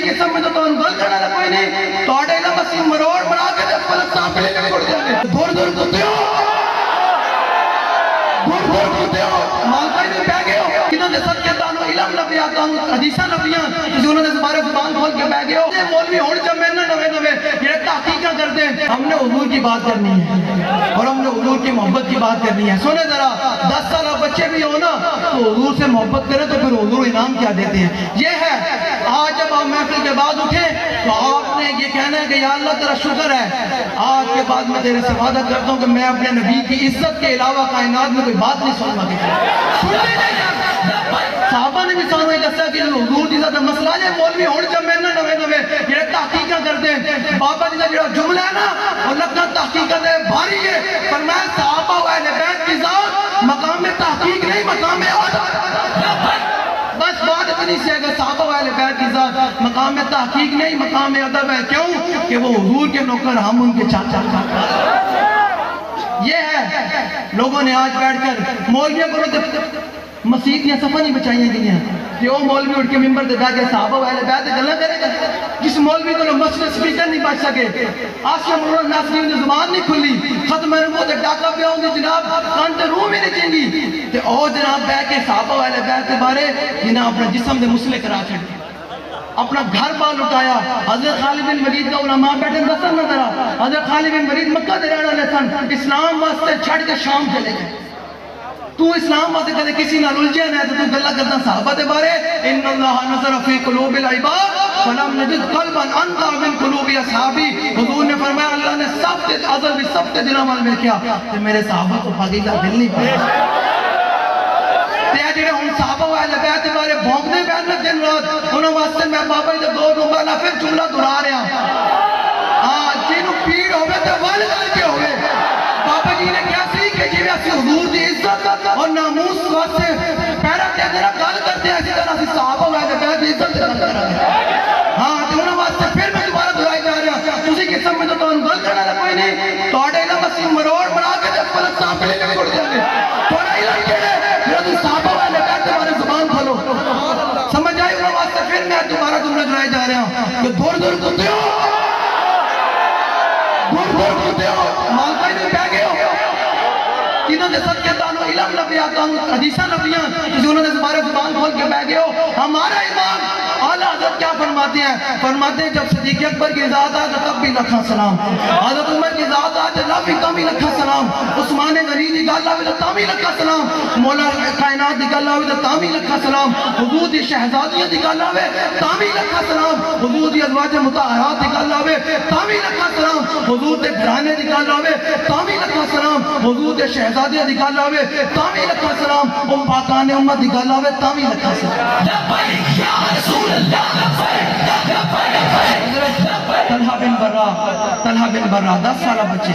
قسم میں تو گل کرنا کوئی نہیں توڑے نا مسیح مروڑ بنا کے جب فلسطین پہ لے کے اڑ جائیں گے دور دور کتے ہو مالکائی میں بہ گئے ہو کنہوں نے سب کہتا ہوں علم نبی آتا ہوں حدیثہ نبیاں کسی انہوں نے زبارے زبان کھول کے بہ گئے ہو یہ مولوی ہون جب میں نوے نوے یہ تحقیقہ کرتے ہیں ہم نے حضور کی بات کرنی ہے اور ہم نے حضور کی محبت کی بات کرنی ہے سنے ذرا 10 سالہ بچے بھی ہو نا تو حضور سے محبت کریں تو پھر حضور انعام کیا دیتے ہیں یہ ہے آج جب آپ محفل کے بعد اٹھیں تو آپ نے یہ کہنا ہے کہ یا اللہ تیرا شکر ہے آج کے بعد میں تیرے سے وعدہ کرتا ہوں کہ میں اپنے نبی کی عزت کے علاوہ کائنات میں کوئی بات نہیں سننا سنتے نہیں صحابہ نے بھی سانو یہ دستا کہ حضور کی ذات مسئلہ ہے مولوی ہون جب میں نوے نوے یہ تحقیقہ کرتے ہیں بابا جی کا جو جملہ ہے نا وہ لگنا تحقیقہ دے بھاری ہے فرمایا صحابہ و اہل بیت کی ذات مقام تحقیق نہیں مقام بس بات اتنی سی ہے کہ صحابہ و اہل بیت کی ذات مقام تحقیق نہیں مقام ادب ہے کیوں کہ وہ حضور کے نوکر ہم ان کے چاچا یہ ہے لوگوں نے آج بیٹھ کر مولویوں کو مسیح کی صفحہ نہیں بچائیاں گئی ہیں کہ وہ مولوی اٹھ کے ممبر دے بیٹھ کے صحابہ و اہل بیت سے گلاں کرے گا جس مولوی کو مسجد سپیکر نہیں بچ سکے آسیہ مولانا ناصری نے زبان نہیں کھلی ختم نبوت ڈاکہ پہ آؤں گی جناب کان تے روح میں نہیں چنگی تے او جناب بیٹھ کے صحابہ و اہل بیت کے بارے جناب اپنا جسم دے مسئلے کرا چھڑ اپنا گھر بال اٹھایا حضرت خالد بن ولید کا علماء بیٹھے دسن نہ ذرا حضرت خالد بن ولید مکہ دے رہنے والے سن اسلام واسطے چھڑ کے شام چلے گئے تو اسلام واسطے کدے کسی نال الجھیا نہ تو گلا کردا صحابہ دے بارے ان اللہ نظر فی قلوب العباد فلم نجد قلبا انقى من قلوب اصحابی حضور نے فرمایا اللہ نے سب کے ازل بھی سب کے دلوں میں کیا کہ میرے صحابہ کو بھاگیلا دل نہیں پایا تے جڑے ہن صحابہ و اہل بیت دے بارے بھونکدے پے نہ دن رات انہاں واسطے میں بابا جی دے دو نمبر پھر جملہ دہرا رہا ہاں جنوں پیڑ ہوے تے ول کر کے ہوے بابا جی نے کیا سی کہ جی اسی حضور دی عزت اور ناموس واسطے پیرا تے ذرا گل کرتے ہیں اسی طرح اسی صحابہ و اہل بیت دی عزت کرتے ہاں تے انہاں واسطے پھر میں دوبارہ دہرائی جا رہا تسی قسم میں تو گل کرنا کوئی نہیں تواڈے نا مسیح مروڑ بنا کے تے فلسطین پہ لے کے اڑ جائیں گے تھوڑا علم کیڑے میرے صحابہ و اہل بیت دے بارے زبان کھولو سمجھ آئی انہاں واسطے پھر میں دوبارہ جملہ دہرائی جا رہا ہوں کہ دور دور کتے ہو مالکائی میں بہ گئے ہو کنہوں نے سب کہتا ہوں علم نبی آتا ہوں حدیثہ نبیاں کسی انہوں نے زبارے زبان کھول کے بہ گئے ہو ہمارا امام اعلیٰ حضرت کیا فرماتے ہیں جب صدیق اکبر کی ذات آئے تو تب بھی لکھا سلام حضرت عمر کی ذات آئے تو بھی تب بھی لکھا سلام عثمان غنی کی گل آئے تو تب بھی لکھا سلام مولا کائنات کی گل آئے تو تب بھی لکھا سلام حضور دی شہزادیاں کی گل آئے تب بھی لکھا سلام حضور دی ازواج مطہرات کی گل آئے تب بھی لکھا سلام حضور دے گھرانے کی گل آئے تب بھی لکھا سلام حضور دے شہزادیاں کی گل آئے تب بھی لکھا سلام ام پاکان امت کی گل آئے تب بھی لکھا سلام لبیک یا رسول اللہ طلحہ بن برا 10 سالہ بچے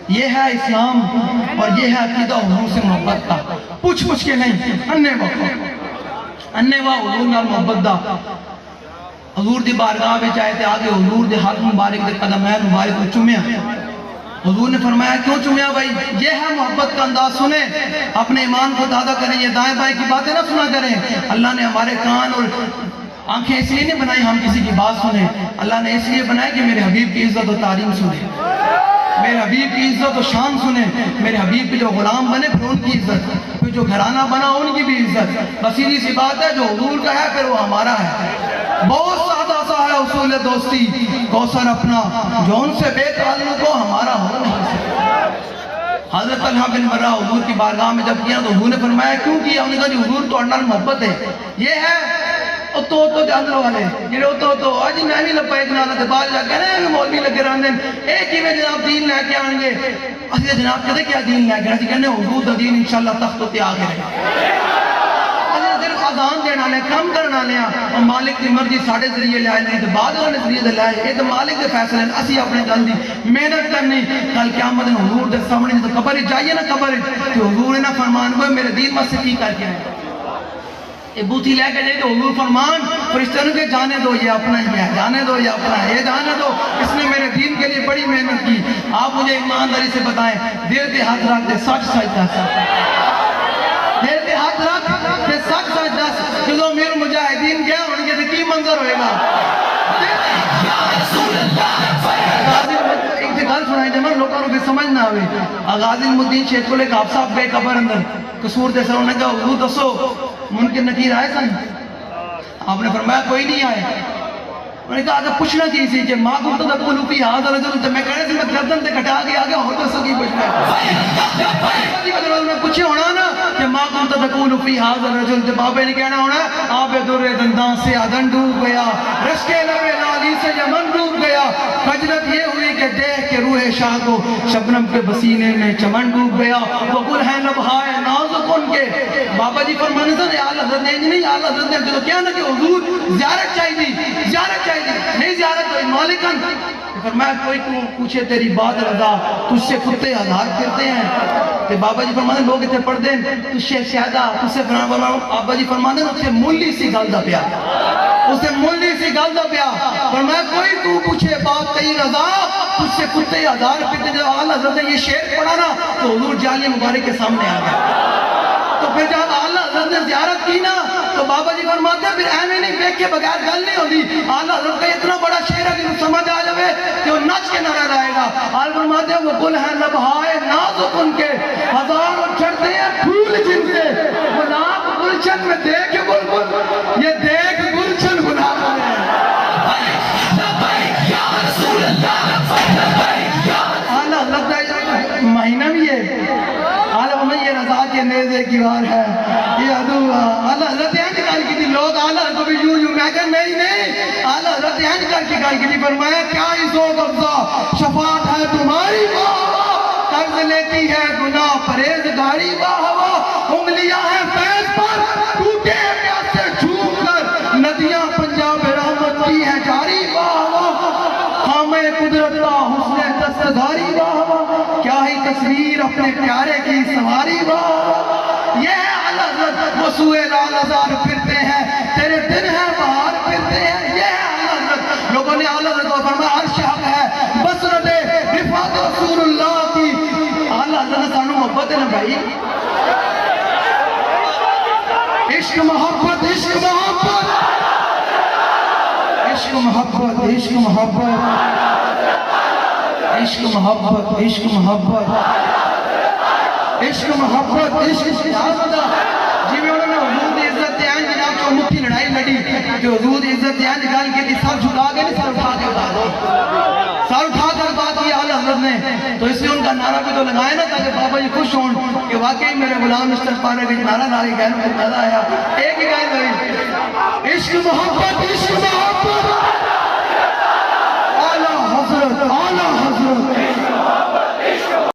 یہ ہے اسلام اور یہ ہے عقیدہ حضور سے محبت کا پوچھ کے نہیں اننے وا حضور نال محبت دا حضور دی بارگاہ میں چاہے تھے آگے حضور دے ہاتھ مبارک دے قدمین مبارک کو چومیا حضور نے فرمایا کیوں چومیا بھائی یہ ہے محبت کا انداز سنیں اپنے ایمان کو دادا کریں یہ دائیں بائیں کی باتیں نہ سنا کریں اللہ نے ہمارے کان اور آنکھیں اس لیے نہیں بنائی ہم کسی کی بات سنیں اللہ نے اس لیے بنائی کہ میرے حبیب کی عزت و تعظیم سنیں میرے حبیب کی عزت و شان سنیں میرے حبیب کے جو غلام بنے پھر ان کی عزت پھر جو گھرانہ بنا ان کی بھی عزت بس سیدھی سی بات ہے جو حضور کا ہے پھر وہ ہمارا ہے بہت سادہ سا ہے اصول دوستی کوثر اپنا جو ان سے بے تعلق کو ہمارا ہو نہیں سکتا حضرت طلحہ بن برا حضور کی بارگاہ میں جب کیا تو حضور نے فرمایا کیوں کیا انہوں نے کہا جی حضور تو انڈر محبت ہے یہ ہے تو جاندر والے جنہوں تو آج میں بھی لپا ایک نالا تے بال جا کے نا مولوی لگے رہنے ایک ہی میں جناب دین لے کے آنگے اسی جناب کہتے کیا دین لے کے رہنے کہنے حضور دا دین انشاءاللہ تخت ہوتے آگے رہے صرف اذان دینا لے کم کرنا لیا اور مالک کی مرضی ساڑھے ذریعے لے آئے نہیں تو بعد وانے ذریعے دے لائے یہ تو مالک دے فیصلے ہیں اسی اپنے جلدی محنت کرنی کل قیامت میں حضور دے سامنے تو قبر جائیے نا قبر کہ حضور نے فرمان ہوئے میرے دین میں سے کی کر کے آئے یہ بوتھی لے کے جائے کہ حضور فرمان فرشتوں کے جانے دو یہ اپنا ہی ہے جانے دو یہ اپنا ہے یہ جانے دو اس نے میرے دین کے لیے بڑی محنت کی آپ مجھے ایمانداری سے بتائیں دل پہ ہاتھ رکھ دے سچ دس دل پہ ہاتھ رکھ دے سچ دس جدو میرے مجاہدین گیا ان کے کی منظر ہوئے گا لوگوں کو سمجھ نہ آوے غازی المدین شیخ کو لے کے آپ صاحب گئے قبر اندر قصور دے سر انہوں نے کہا حضور دسو منکر نکیر آئے سن آپ نے فرمایا کوئی نہیں آئے انہوں نے کہا اگر پوچھنا کی سی کہ ماں کو تو قولو فی ھذا رجل تو میں کہنے سے میں گردن تے کٹا کے آگیا اور دسو کی پوچھنا ہے اگر انہوں نے پوچھے ہونا نا کہ ماں کو تو قولو فی ھذا رجل تو بابے نے کہنا ہونا آب در دندان سے آدن ڈوب گیا رشکے لبے لالی سے یمن ڈوب گیا فجرت یہ ہوئی کہ دیکھ کے روح شاہ کو شبنم کے بسینے میں چمن ڈوب گیا وقل ہے لبہائے نازک ان کے بابا جی فرمانے سے آل حضرت نے نہیں آل حضرت نے جو کیا نا کہ حضور زیارت چاہیے زیارت چاہیے نہیں زیارت ہوئی مالکن فرمایا کوئی پوچھے تیری بات رضا تجھ سے کتے ہزار پھرتے ہیں کہ بابا جی فرمانے لوگ اتنے پڑھ دیں تجھ سے شہدہ تجھ سے بابا جی فرمانے اسے مولی سی گل دا پیا اسے مولی سی گل دا پیا فرمایا کوئی تو پوچھے بات تیری رضا تجھ سے کتے ہزار پھرتے ہیں جب آل حضرت نے یہ شعر پڑھا نا تو حضور جالی مبارک کے سامنے آ گیا تو پھر جب آل حضرت نے زیارت کی نا تو بابا جی فرماتے ہیں پھر ایمیں نہیں بیک کے بغیر گل نہیں ہوتی آل حضرت کا اتنا بڑا شعر ہے کہ سمجھ آ جائے کہ وہ نچ کے نہ رہے گا آل فرماتے ہیں وہ گل ہیں لبہائے نازک ان کے ہزاروں چڑھتے ہیں پھول جن سے گلاب گلشن میں دیکھ بلبل یہ دیکھ گلشن گلاب میں آل حضرت کا مہینہ بھی ہے یہ رضا کے نیزے کی وار ہے یہ عدو اللہ حضرت اینج کر کی تھی لوگ آلہ کو بھی یوں میں کہا نہیں آلہ حضرت اینج کر کی تھی فرمایا کیا ہی ذوق افزا شفاعت ہے تمہاری واہ قرض لیتی ہے گناہ پرہیزگاری واہ انگلیاں ہیں فیض پر ٹوٹے پیاسے جھوم کر ندیاں پنجاب رحمت کی ہے جاری واہ خامے قدرت کا حسن دستداری واہ کیا ہی تصویر اپنے پیارے کی سواری واہ یہ ہے آل حضرت وہ سوئے لال ہزار پھرتے ہیں تیرے دن ہیں بہار پھرتے ہیں یہ ہے آل حضرت لوگوں نے آل حضرت کو فرمایا عرش حق ہے بسرت رفعت رسول اللہ کی آل حضرت نے سانو محبت ہے نا بھائی عشق محبت عشق محبت عشق محبت عشق محبت عشق محبت عشق محبت عشق محبت عشق جی میں انہوں نے حضور دی عزت دیان جناب جو مٹھی لڑائی لڑی جو حضور دی عزت دیان نکال کے دی سر جھکا گئے نہیں سر اٹھا کے بتا دو سر اٹھا کر بات کی آل حضرت نے تو اس لیے ان کا نعرہ بھی تو لگائے نا تاکہ بابا جی خوش ہوں کہ واقعی میرے غلام استغفار ہے کہ نعرہ ناری گئے میں مزہ آیا ایک ہی گائے بھائی عشق محبت عشق محبت